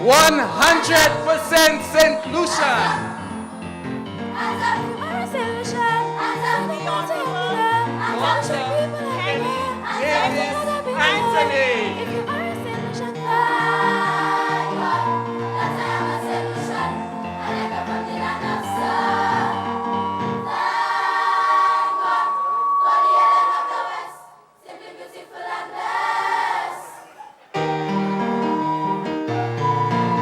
100% St. Lucia.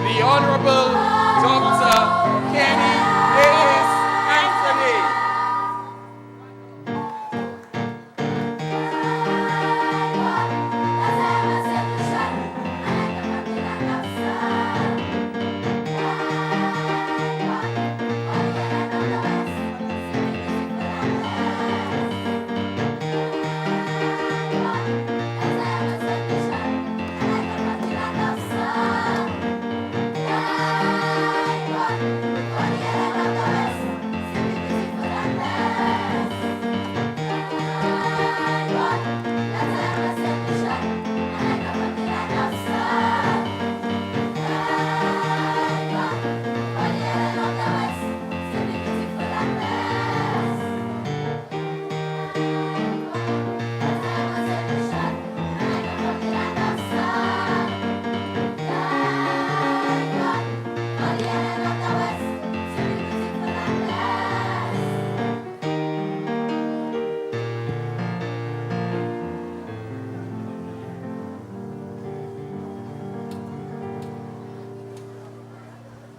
The Honorable Dr. Kenny Davis Anthony.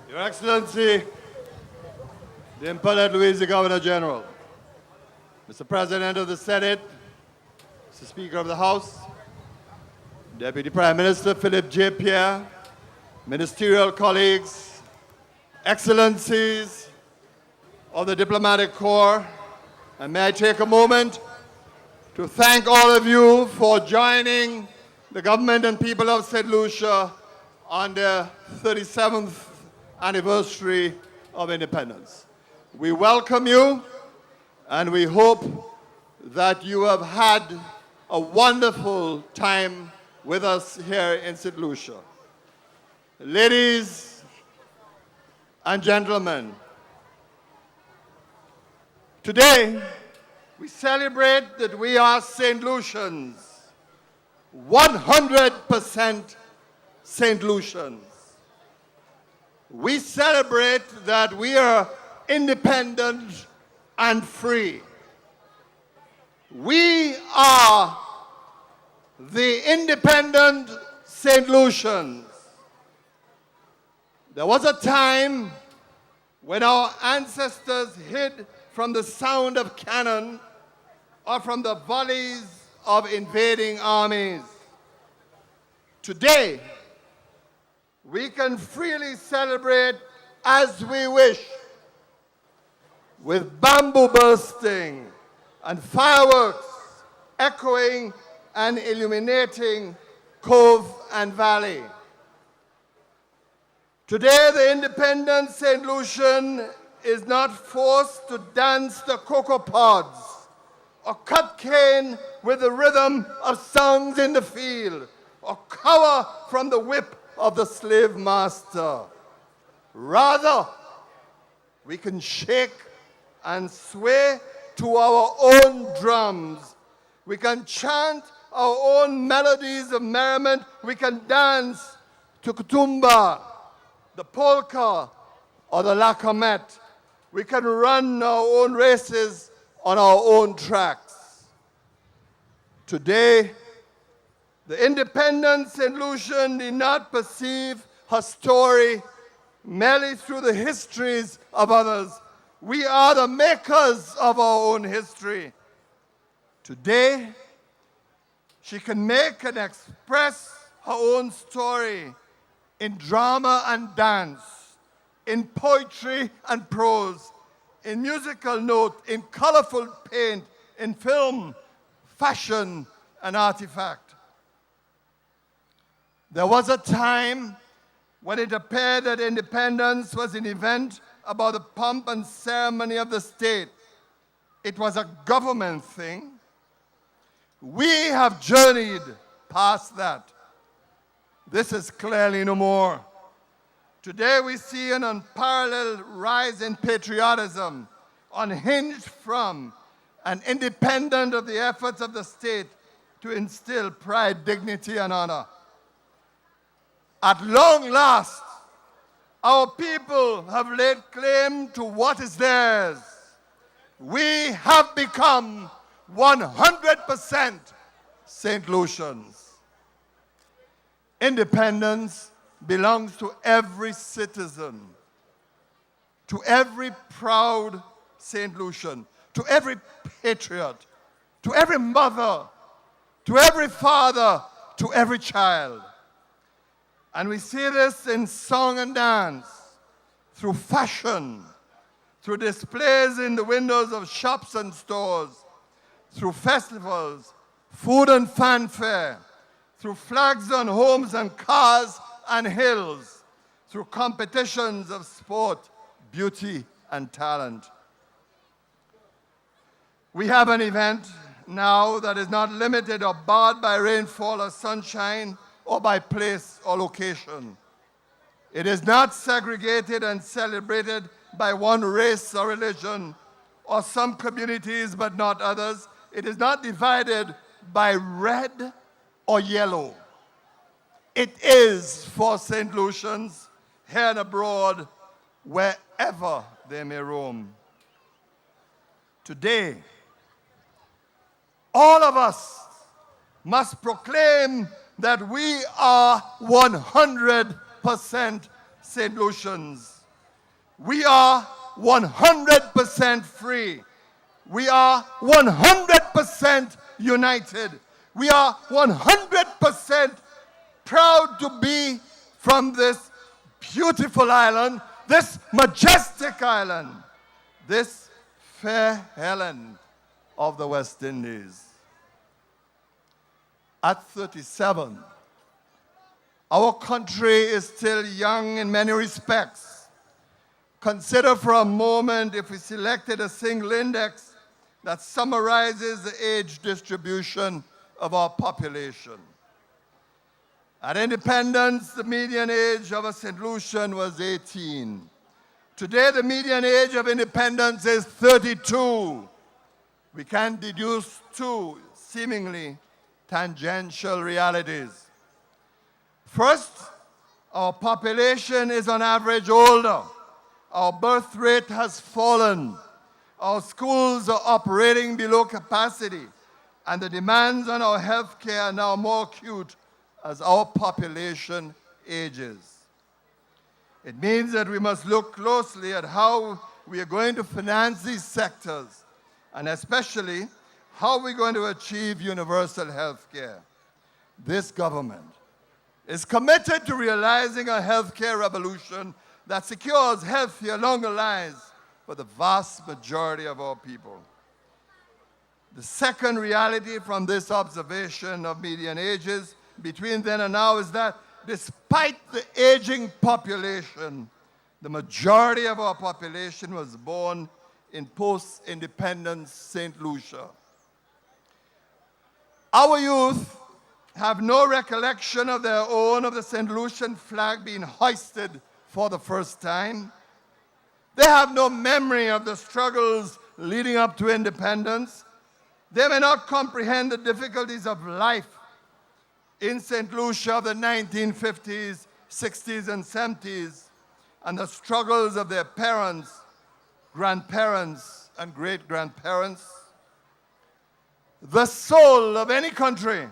Your Excellency, the Impelled Louis, the Governor General, Mr. President of the Senate, Mr. Speaker of the House, Deputy Prime Minister Philip J. Pierre, ministerial colleagues, Excellencies of the Diplomatic Corps, and may I take a moment to thank all of you for joining the government and people of St. Lucia on their 37th anniversary of independence. We welcome you, and we hope that you have had a wonderful time with us here in St. Lucia. Ladies and gentlemen, today we celebrate that we are St. Lucians, 100% St. Lucians. We celebrate that we are independent and free. We are the independent St. Lucians. There was a time when our ancestors hid from the sound of cannon or from the volleys of invading armies. Today, we can freely celebrate as we wish, with bamboo bursting and fireworks echoing and illuminating cove and valley. Today, the independent St. Lucian is not forced to dance the cocoa pods or cut cane with the rhythm of songs in the field or cower from the whip of the slave master. Rather, we can shake and sway to our own drums. We can chant our own melodies of merriment. We can dance to kutumba, the polka, or the lacamet. We can run our own races on our own tracks. Today, the independent St. Lucian did not perceive her story merely through the histories of others. We are the makers of our own history. Today, she can make and express her own story in drama and dance, in poetry and prose, in musical note, in colorful paint, in film, fashion, and artifact. There was a time when it appeared that independence was an event about the pomp and ceremony of the state. It was a government thing. We have journeyed past that. This is clearly no more. Today we see an unparalleled rise in patriotism, unhinged from and independent of the efforts of the state to instill pride, dignity, and honor. At long last, our people have laid claim to what is theirs. We have become 100% St. Lucians. Independence belongs to every citizen, to every proud St. Lucian, to every patriot, to every mother, to every father, to every child. And we see this in song and dance, through fashion, through displays in the windows of shops and stores, through festivals, food and fanfare, through flags on homes and cars and hills, through competitions of sport, beauty, and talent. We have an event now that is not limited or barred by rainfall or sunshine or by place or location. It is not segregated and celebrated by one race or religion or some communities but not others. It is not divided by red or yellow. It is for St. Lucians here and abroad, wherever they may roam. Today, all of us must proclaim that we are 100% St. Lucians. We are 100% free. We are 100% united. We are 100% proud to be from this beautiful island, this majestic island, this fair Helen of the West Indies. At 37, our country is still young in many respects. Consider for a moment if we selected a single index that summarizes the age distribution of our population. At independence, the median age of a St. Lucian was 18. Today, the median age of independence is 32. We can deduce two seemingly tangential realities. First, our population is on average older. Our birth rate has fallen. Our schools are operating below capacity, and the demands on our health care are now more acute as our population ages. It means that we must look closely at how we are going to finance these sectors, and especially how we're going to achieve universal health care. This government is committed to realizing a health care revolution that secures healthier, longer lives for the vast majority of our people. The second reality from this observation of median ages between then and now is that despite the aging population, the majority of our population was born in post-independence St. Lucia. Our youth have no recollection of their own of the St. Lucian flag being hoisted for the first time. They have no memory of the struggles leading up to independence. They may not comprehend the difficulties of life in St. Lucia of the 1950s, 60s, and 70s, and the struggles of their parents, grandparents, and great-grandparents. The soul of any country,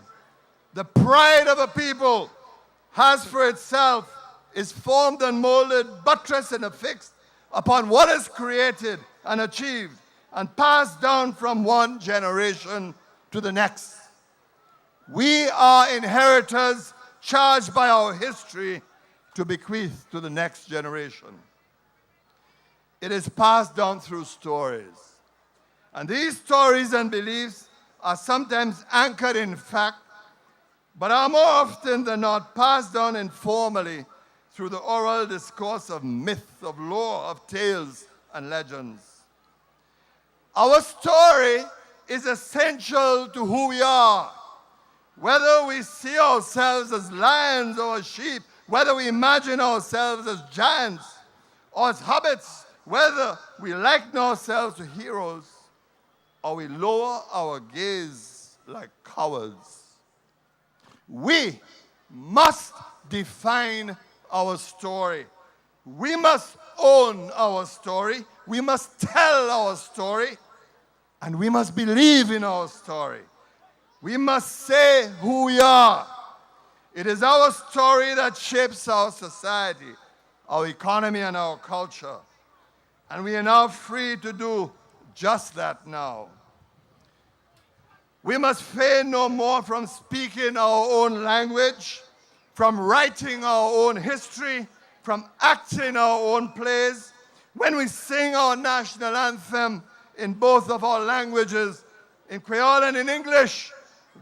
the pride of a people, has for itself, is formed and molded, buttressed and affixed upon what is created and achieved and passed down from one generation to the next. We are inheritors charged by our history to bequeath to the next generation. It is passed down through stories. And these stories and beliefs are sometimes anchored in fact, but are more often than not passed down informally through the oral discourse of myth, of lore, of tales, and legends. Our story is essential to who we are. Whether we see ourselves as lions or as sheep, whether we imagine ourselves as giants or as hobbits, whether we liken ourselves to heroes or we lower our gaze like cowards. We must define our story. We must own our story. We must tell our story. And we must believe in our story. We must say who we are. It is our story that shapes our society, our economy, and our culture. And we are now free to do just that now. We must feign no more from speaking our own language, from writing our own history, from acting our own plays. When we sing our national anthem in both of our languages, in Creole and in English,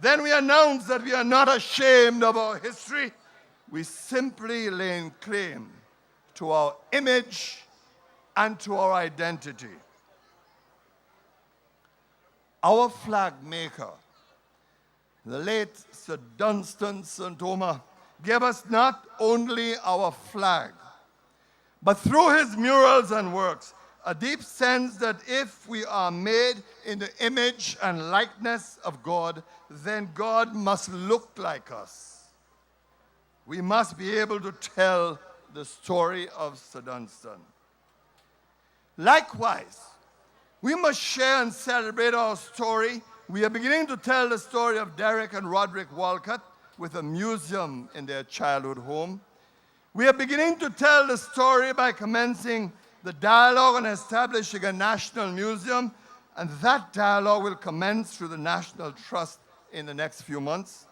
then we announce that we are not ashamed of our history. We simply lay claim to our image and to our identity. Our flag maker, the late Sir Dunstan St. Omer, gave us not only our flag, but through his murals and works, a deep sense that if we are made in the image and likeness of God, then God must look like us. We must be able to tell the story of Sir Dunstan. Likewise, we must share and celebrate our story. We are beginning to tell the story of Derek and Roderick Walcott with a museum in their childhood home. We are beginning to tell the story by commencing the dialogue on establishing a national museum, and that dialogue will commence through the National Trust in the next few months.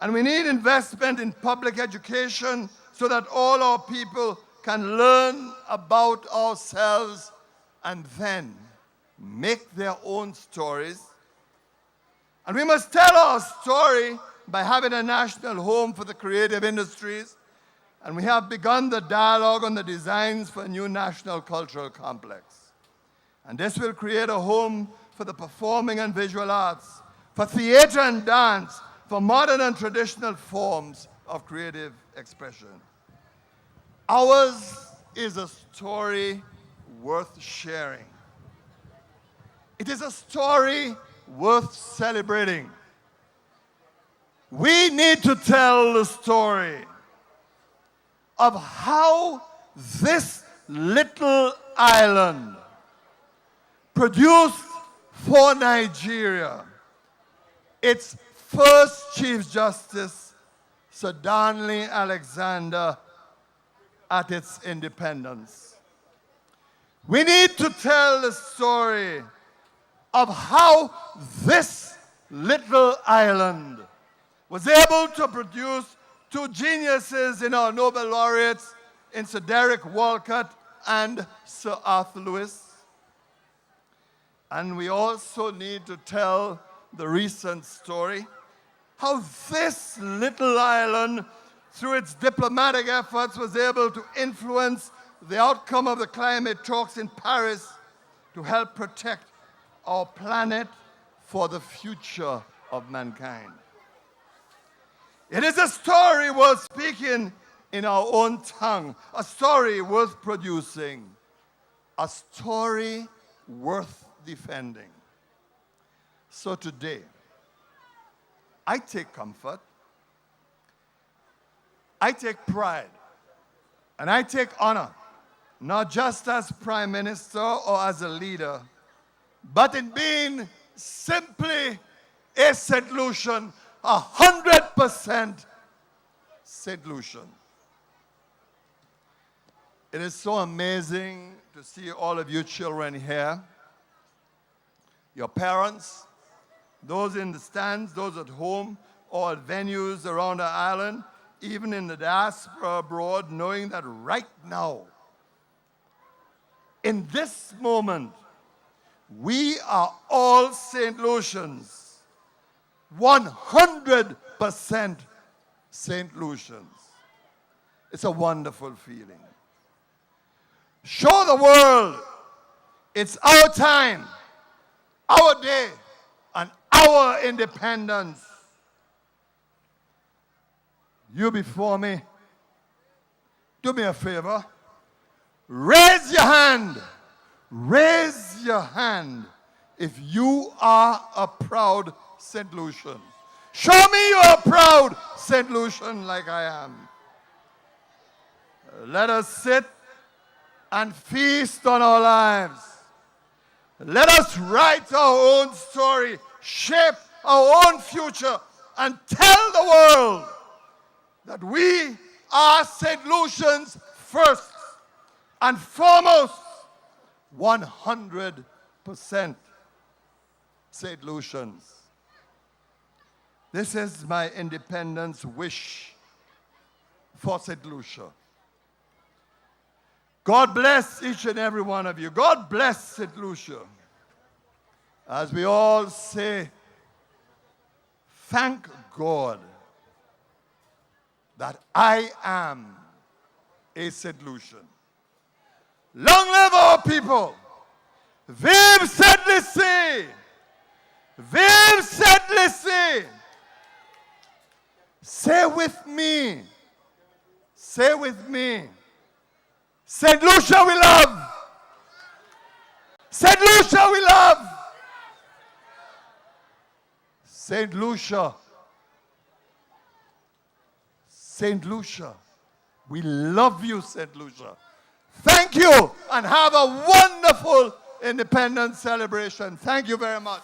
And we need investment in public education so that all our people can learn about ourselves and then make their own stories. And we must tell our story by having a national home for the creative industries. And we have begun the dialogue on the designs for a new national cultural complex. And this will create a home for the performing and visual arts, for theater and dance, for modern and traditional forms of creative expression. Ours is a story worth sharing. It is a story worth celebrating. We need to tell the story of how this little island produced for Nigeria its first Chief Justice, Sir Darnley Alexander, at its independence. We need to tell the story of how this little island was able to produce two geniuses in our Nobel laureates, in Sir Derek Walcott and Sir Arthur Lewis. And we also need to tell the recent story, how this little island, through its diplomatic efforts, was able to influence the outcome of the climate talks in Paris to help protect our planet for the future of mankind. It is a story worth speaking in our own tongue, a story worth producing, a story worth defending. So today, I take comfort, I take pride, and I take honor, not just as Prime Minister or as a leader, but in being simply a St. Lucian, 100% St. Lucian. It is so amazing to see all of you children here, your parents, those in the stands, those at home, or at venues around the island, even in the diaspora abroad, knowing that right now, in this moment, we are all St. Lucians, 100% St. Lucians. It's a wonderful feeling. Show the world it's our time, our day, and our independence. You before me, Do me a favor. Raise your hand. Raise your hand if you are a proud St. Lucian. Show me you are proud St. Lucian like I am. Let us sit and feast on our lives. Let us write our own story, shape our own future, and tell the world that we are St. Lucians first and foremost, 100% St. Lucians. This is my independence wish for St. Lucia. God bless each and every one of you. God bless St. Lucia. As we all say, thank God that I am a St. Lucian. Long live our people. Vive St. Lucie. Vive St. Lucie. Say with me. Say with me. St. Lucia we love. St. Lucia we love. St. Lucia. St. Lucia. We love you, St. Lucia. Thank you and have a wonderful independence celebration. Thank you very much.